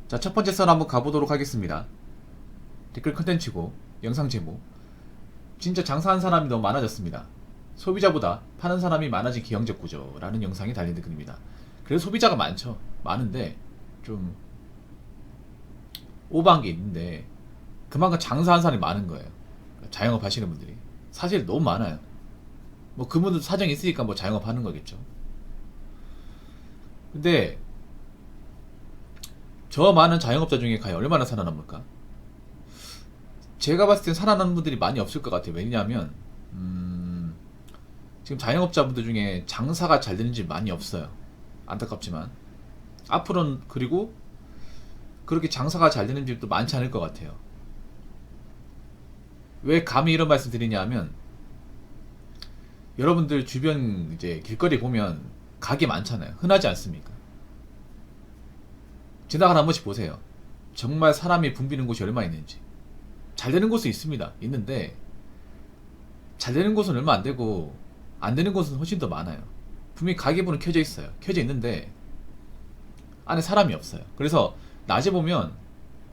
자, 첫 번째 썰 한번 가보도록 하겠습니다. 댓글 컨텐츠고 영상 제목, 진짜 장사하는 사람이 너무 많아졌습니다. 소비자보다 파는 사람이 많아진 기형적 구조라는 영상이 달린 댓글입니다. 그래서 소비자가 많죠. 많은데 좀 오버한 게 있는데 그만큼 장사하는 사람이 많은 거예요. 자영업 하시는 분들이 사실 너무 많아요. 뭐 그분들 사정이 있으니까 뭐 자영업 하는 거겠죠. 근데 저 많은 자영업자 중에 과연 얼마나 살아남을까? 제가 봤을 땐 살아남는 분들이 많이 없을 것 같아요. 왜냐하면 지금 자영업자분들 중에 장사가 잘 되는 집 많이 없어요. 안타깝지만 앞으로는, 그리고 그렇게 장사가 잘 되는 집도 많지 않을 것 같아요. 왜 감히 이런 말씀 드리냐 하면, 여러분들 주변 이제 길거리 보면 가게 많잖아요. 흔하지 않습니까? 지나가다 한 번씩 보세요. 정말 사람이 붐비는 곳이 얼마 있는지. 잘 되는 곳은 있습니다. 있는데 잘 되는 곳은 얼마 안 되고 안 되는 곳은 훨씬 더 많아요. 분명히 가게문은 켜져 있어요. 켜져 있는데 안에 사람이 없어요. 그래서 낮에 보면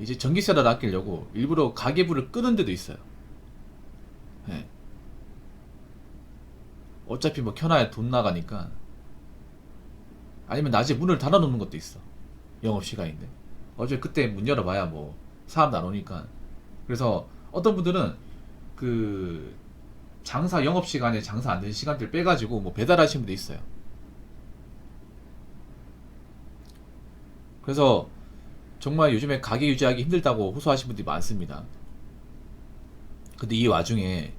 이제 전기세를 아끼려고 일부러 가게불을 끄는 데도 있어요. 네. 어차피 뭐 켜놔야 돈 나가니까. 아니면 낮에 문을 닫아놓는 것도 있어. 영업시간인데 어차피 그때 문 열어봐야 뭐 사람도 안 오니까. 그래서 어떤 분들은 그 장사 영업시간에 장사 안 되는 시간대를 빼가지고 뭐 배달하시는 분도 있어요. 그래서 정말 요즘에 가게 유지하기 힘들다고 호소하시는 분들이 많습니다. 근데 이 와중에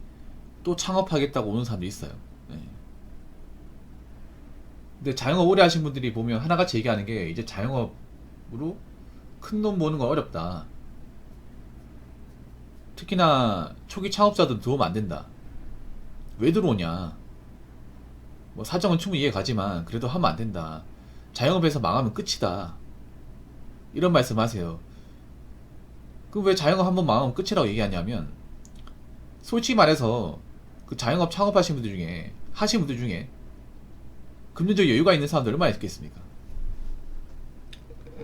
또 창업하겠다고 오는 사람도 있어요. 네. 근데 자영업 오래 하신 분들이 보면 하나같이 얘기하는 게, 이제 자영업으로 큰 돈 버는 건 어렵다. 특히나 초기 창업자들은 들어오면 안 된다. 왜 들어오냐? 뭐 사정은 충분히 이해 가지만 그래도 하면 안 된다. 자영업에서 망하면 끝이다. 이런 말씀 하세요. 그럼 왜 자영업 한번 망하면 끝이라고 얘기하냐면, 솔직히 말해서 그 자영업 창업하신 분들 중에, 하신 분들 중에 금전적 여유가 있는 사람들 얼마나 있겠습니까?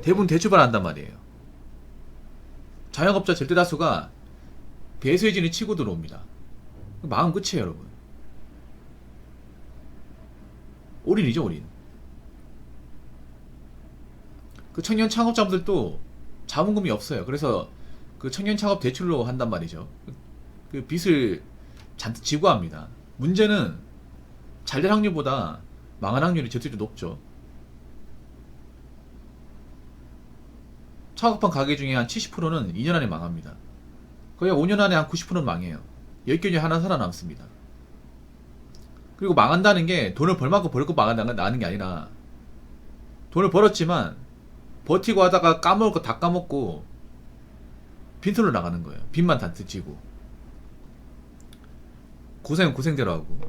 대부분 대출받아한단 말이에요. 자영업자 절대 다수가 배수해진을 치고 들어옵니다. 망하면 끝이에요, 여러분. 올인이죠, 올인. 그 청년 창업자분들도 자본금이 없어요. 그래서 그 청년 창업 대출로 한단 말이죠. 그 빚을 잔뜩 지고 합니다. 문제는 잘 될 확률보다 망할 확률이 절대로 높죠. 창업한 가게 중에 한 70%는 2년 안에 망합니다. 거의 5년 안에 한 90%는 망해요. 10개 중에 하나 살아남습니다. 그리고 망한다는 게 돈을 벌만큼 벌고 망한다는 게 아니라, 돈을 벌었지만 버티고 하다가 까먹을 거 다 까먹고 빈손으로 나가는 거예요. 빚만 잔뜩 지고. 고생은 고생대로 하고.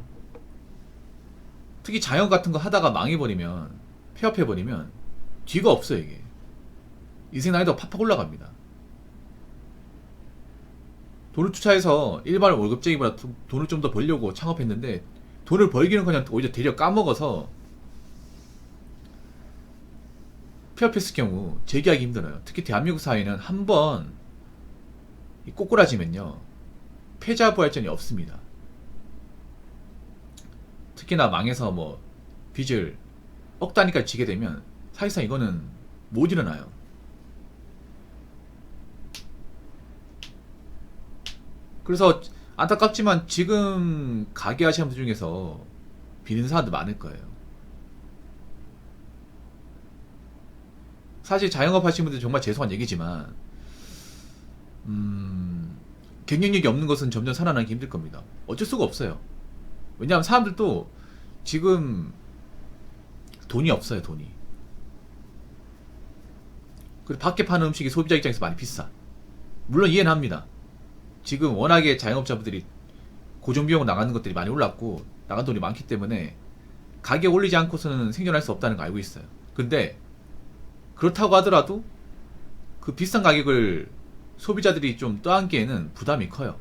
특히 자영 같은 거 하다가 망해버리면, 폐업해버리면 뒤가 없어요, 이게. 인생 난이도가 팍팍 올라갑니다. 돈을 투자해서 일반 월급쟁이보다 돈을 좀 더 벌려고 창업했는데, 돈을 벌기는 그냥 오히려 되려 까먹어서 폐업했을 경우 재기하기 힘들어요. 특히 대한민국 사회는 한번 꼬꾸라지면요, 패자 부활전이 없습니다. 특히나 망해서 뭐 빚을 억 단위까지 지게 되면 사실상 이거는 못 일어나요. 그래서 안타깝지만 지금 가게 하시는 분들 중에서 비는 사람도 많을 거예요. 사실 자영업 하시는 분들 정말 죄송한 얘기지만 경쟁력이 없는 것은 점점 살아나기 힘들 겁니다. 어쩔 수가 없어요. 왜냐하면 사람들도 지금 돈이 없어요. 돈이. 그리고 밖에 파는 음식이 소비자 입장에서 많이 비싸. 물론 이해는 합니다. 지금 워낙에 자영업자분들이 고정비용으로 나가는 것들이 많이 올랐고 나간 돈이 많기 때문에 가격 올리지 않고서는 생존할 수 없다는 거 알고 있어요. 근데 그렇다고 하더라도 그 비싼 가격을 소비자들이 좀 떠안기에는 부담이 커요.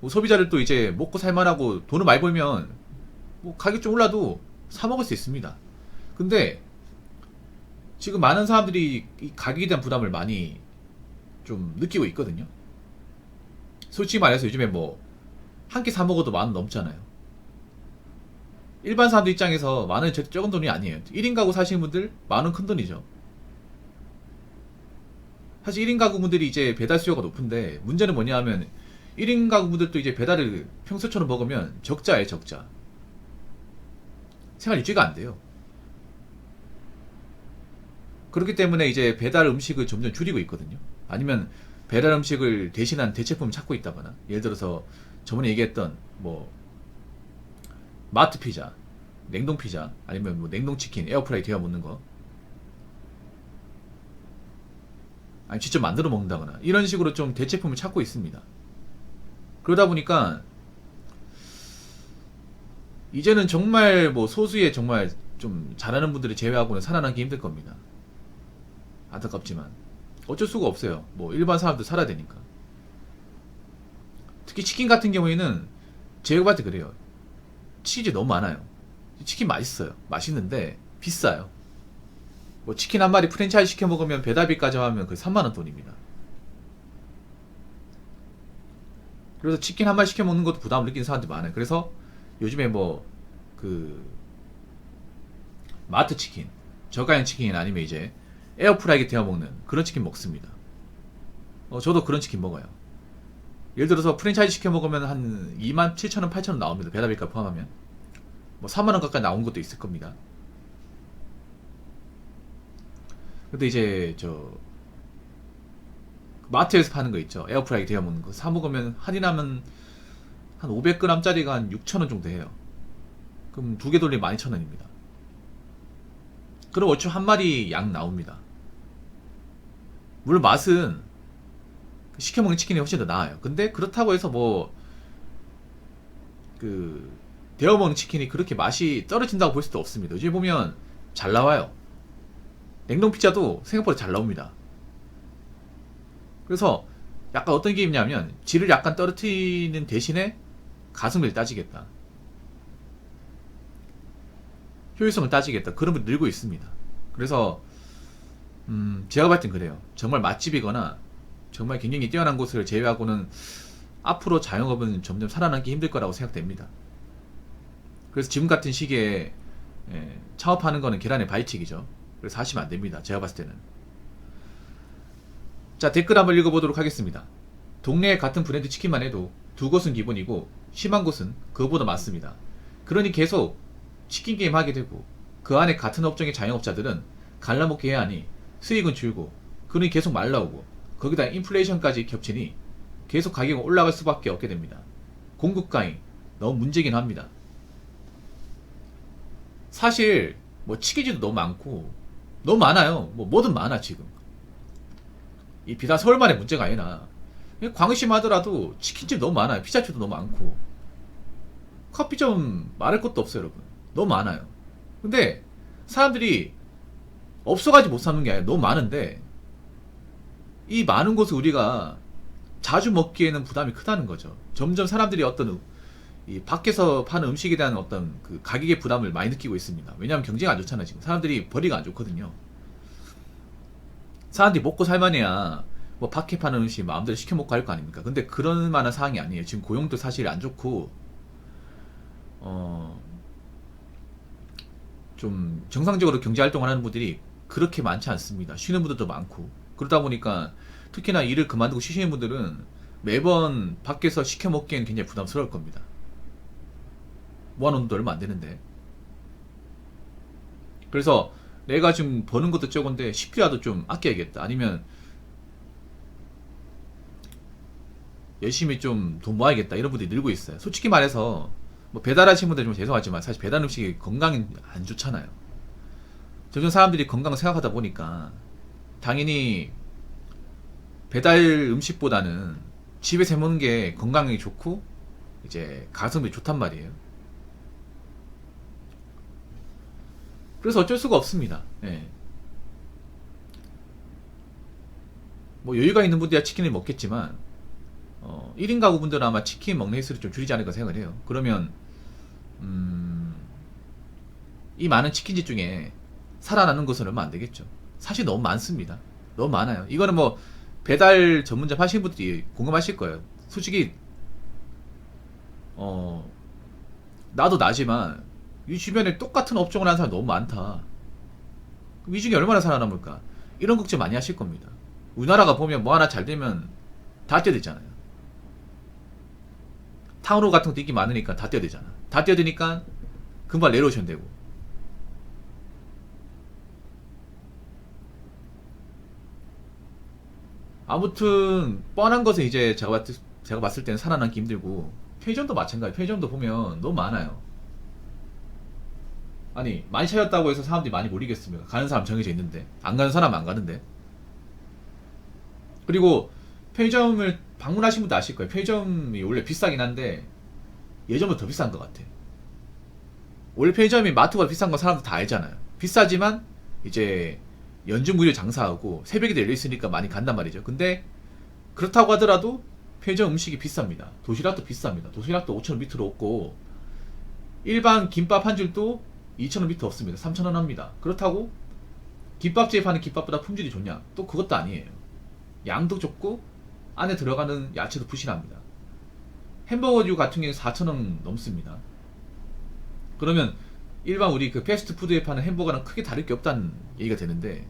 뭐 소비자들도 이제 먹고 살만하고 돈을 많이 벌면 뭐 가격 좀 올라도 사 먹을 수 있습니다. 근데 지금 많은 사람들이 이 가격에 대한 부담을 많이 좀 느끼고 있거든요. 솔직히 말해서 요즘에 뭐 한 끼 사 먹어도 10,000원 넘잖아요. 일반 사람들 입장에서 10,000원이 절대 적은 돈이 아니에요. 1인 가구 사시는 분들 10,000원 큰 돈이죠. 사실 1인 가구분들이 이제 배달 수요가 높은데 문제는 뭐냐 하면 1인 가구분들도 이제 배달을 평소처럼 먹으면 적자예요, 적자. 생활 유지가 안 돼요. 그렇기 때문에 이제 배달 음식을 점점 줄이고 있거든요. 아니면 배달 음식을 대신한 대체품을 찾고 있다거나, 예를 들어서 저번에 얘기했던 뭐 마트 피자, 냉동 피자, 아니면 뭐 냉동 치킨 에어프라이 데워 먹는 거, 아니 직접 만들어 먹는다거나 이런 식으로 좀 대체품을 찾고 있습니다. 그러다 보니까 이제는 정말 뭐 소수의 정말 좀 잘하는 분들을 제외하고는 살아남기 힘들 겁니다. 안타깝지만 어쩔 수가 없어요. 뭐 일반 사람도 살아야 되니까. 특히 치킨 같은 경우에는 제가 봤을 때 그래요. 치즈 너무 많아요. 치킨 맛있어요. 맛있는데 비싸요. 뭐 치킨 한 마리 프랜차이즈 시켜 먹으면 배달비까지 하면 거의 3만원 돈입니다. 그래서 치킨 한 마리 시켜 먹는 것도 부담을 느끼는 사람들이 많아요. 그래서 요즘에 뭐 그 마트 치킨, 저가형 치킨 아니면 이제 에어프라이기 데워 먹는 그런 치킨 먹습니다. 저도 그런 치킨 먹어요. 예를 들어서 프랜차이즈 시켜 먹으면 한 27,000원, 8,000원 나옵니다. 배달비까지 포함하면. 뭐 3만원 가까이 나온 것도 있을 겁니다. 근데 이제 저 마트에서 파는 거 있죠. 에어프라이기 데워 먹는 거 사 먹으면 할인하면 한 500g짜리가 한 6,000원 정도 해요. 그럼 두 개 돌리면 12,000원입니다. 그럼 어차피 한 마리 양 나옵니다. 물론 맛은 시켜먹는 치킨이 훨씬 더 나아요. 근데 그렇다고 해서 뭐 그 데워먹는 치킨이 그렇게 맛이 떨어진다고 볼 수도 없습니다. 요즘 보면 잘 나와요. 냉동 피자도 생각보다 잘 나옵니다. 그래서 약간 어떤 게 있냐면 질을 약간 떨어뜨리는 대신에 가성비를 따지겠다, 효율성을 따지겠다, 그런 분이 늘고 있습니다. 그래서 제가 봤을 땐 그래요. 정말 맛집이거나 정말 굉장히 뛰어난 곳을 제외하고는 앞으로 자영업은 점점 살아남기 힘들 거라고 생각됩니다. 그래서 지금 같은 시기에 창업하는 거는 계란의 바위치기죠. 그래서 하시면 안 됩니다. 제가 봤을 때는. 자, 댓글 한번 읽어보도록 하겠습니다. 동네에 같은 브랜드 치킨만 해도 두 곳은 기본이고 심한 곳은 그거보다 많습니다. 그러니 계속 치킨 게임 하게 되고 그 안에 같은 업종의 자영업자들은 갈라먹기 해야 하니 수익은 줄고 그러니 계속 말 나오고 거기다 인플레이션까지 겹치니 계속 가격은 올라갈 수밖에 없게 됩니다. 공급 과잉 너무 문제긴 합니다. 사실 뭐 치킨집도 너무 많고 너무 많아요. 뭐든 많아 지금. 이 비단 서울만의 문제가 아니라 광심 하더라도 치킨집 너무 많아요. 피자집도 너무 많고 커피점 말할 것도 없어요, 여러분. 너무 많아요. 근데 사람들이 없어가지고 못 사는 게 아니라 너무 많은데 이 많은 곳을 우리가 자주 먹기에는 부담이 크다는 거죠. 점점 사람들이 어떤 이 밖에서 파는 음식에 대한 어떤 그 가격의 부담을 많이 느끼고 있습니다. 왜냐하면 경제가 안 좋잖아요. 지금 사람들이 벌이가 안 좋거든요. 사람들이 먹고 살만해야 뭐 밖에 파는 음식 마음대로 시켜 먹고 할 거 아닙니까? 근데 그런 만한 상황이 아니에요. 지금 고용도 사실 안 좋고 좀 정상적으로 경제 활동을 하는 분들이 그렇게 많지 않습니다. 쉬는 분들도 많고 그러다 보니까 특히나 일을 그만두고 쉬시는 분들은 매번 밖에서 시켜 먹기엔 굉장히 부담스러울 겁니다. 모아놓은 돈도 얼마 안 되는데. 그래서 내가 지금 버는 것도 적은데 10개라도 좀 아껴야겠다. 아니면 열심히 좀 돈 모아야겠다. 이런 분들이 늘고 있어요. 솔직히 말해서 뭐 배달하시는 분들 좀 죄송하지만 사실 배달 음식이 건강에 안 좋잖아요. 점점 사람들이 건강을 생각하다 보니까 당연히 배달 음식보다는 집에서 해먹는 게 건강에 좋고 이제 가성비 좋단 말이에요. 그래서 어쩔 수가 없습니다. 예. 뭐 여유가 있는 분들이야 치킨을 먹겠지만 1인 가구분들은 아마 치킨 먹는 횟수를 좀 줄이지 않을까 생각을 해요. 그러면 이 많은 치킨집 중에 살아나는 것은 얼마 안 되겠죠. 사실 너무 많습니다. 너무 많아요. 이거는 뭐 배달 전문점 하시는 분들이 공감하실 거예요. 솔직히 나도 나지만 이 주변에 똑같은 업종을 하는 사람 너무 많다. 그럼 이 중에 얼마나 살아남을까? 이런 걱정 많이 하실 겁니다. 우리나라가 보면 뭐 하나 잘 되면 다 뛰어들잖아요. 타운홀 같은 것도 인기 많으니까 다 뛰어들잖아. 다 뛰어드니까 금방 내려오셔야 되고. 아무튼 뻔한 것은 이제 제가 봤을 때는 살아남기 힘들고, 편의점도 마찬가지. 편의점도 보면 너무 많아요. 아니 많이 차렸다고 해서 사람들이 많이 몰리겠습니까? 가는 사람 정해져 있는데, 안 가는 사람 안 가는데. 그리고 편의점을 방문하신 분도 아실 거예요. 편의점이 원래 비싸긴 한데 예전보다 더 비싼 것 같아. 원래 편의점이 마트보다 비싼 건 사람들 다 알잖아요. 비싸지만 이제 연중 무휴 장사하고 새벽에도 열려있으니까 많이 간단 말이죠. 근데 그렇다고 하더라도 편의점 음식이 비쌉니다. 도시락도 비쌉니다. 도시락도 5,000원 밑으로 없고, 일반 김밥 한 줄도 2,000원 밑에 없습니다. 3,000원 합니다. 그렇다고 김밥집에 파는 김밥보다 품질이 좋냐? 또 그것도 아니에요. 양도 좁고 안에 들어가는 야채도 부실합니다. 햄버거류 같은 경우는 4,000원 넘습니다. 그러면 일반 우리 그 패스트푸드에 파는 햄버거랑 크게 다를 게 없다는 얘기가 되는데,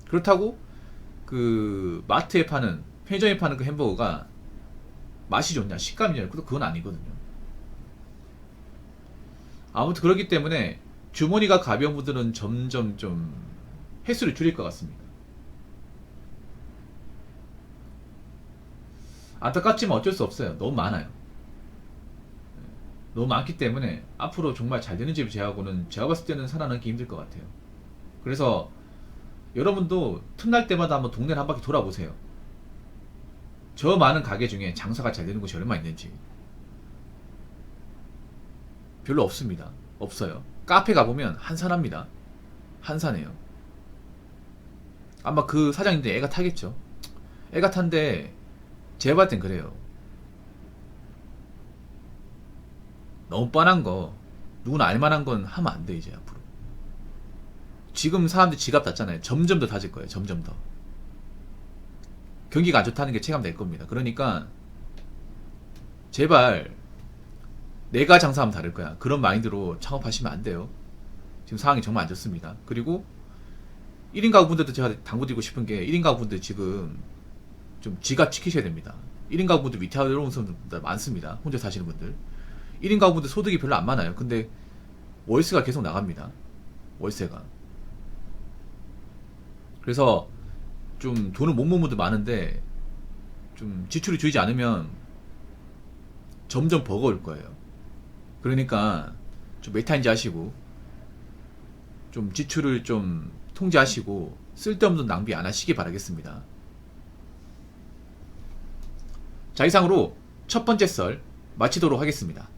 그렇다고 그 마트에 파는, 편의점에 파는 그 햄버거가 맛이 좋냐, 식감이 좋냐? 그건 아니거든요. 아무튼 그렇기 때문에 주머니가 가벼운 분들은 점점 좀 횟수를 줄일 것 같습니다. 안타깝지만 어쩔 수 없어요. 너무 많아요. 너무 많기 때문에 앞으로 정말 잘 되는 집을 제하고는 제가 봤을 때는 살아남기 힘들 것 같아요. 그래서 여러분도 틈날 때마다 한번 동네를 한 바퀴 돌아보세요. 저 많은 가게 중에 장사가 잘 되는 곳이 얼마 있는지. 별로 없습니다. 없어요. 카페 가보면 한산합니다. 한산해요. 아마 그 사장님들 애가 타겠죠. 애가 탄데 제가 봤을 땐 그래요. 너무 뻔한 거, 누구나 알만한 건 하면 안 돼. 이제 앞으로 지금 사람들 지갑 닫잖아요. 점점 더 닫을 거예요. 점점 더. 경기가 안 좋다는 게 체감될 겁니다. 그러니까 제발 내가 장사하면 다를 거야, 그런 마인드로 창업하시면 안 돼요. 지금 상황이 정말 안 좋습니다. 그리고 1인 가구분들도 제가 당부드리고 싶은 게, 1인 가구분들 지금 좀 지갑 지키셔야 됩니다. 1인 가구분들 위태로운 분들 많습니다. 혼자 사시는 분들. 1인 가구분들 소득이 별로 안 많아요. 근데 월세가 계속 나갑니다. 월세가. 그래서 좀 돈을 못 모은 분들 많은데, 좀 지출이 줄이지 않으면 점점 버거울 거예요. 그러니까 좀 메타인지 하시고, 좀 지출을 좀 통제하시고, 쓸데없는 낭비 안 하시기 바라겠습니다. 자, 이상으로 첫 번째 썰 마치도록 하겠습니다.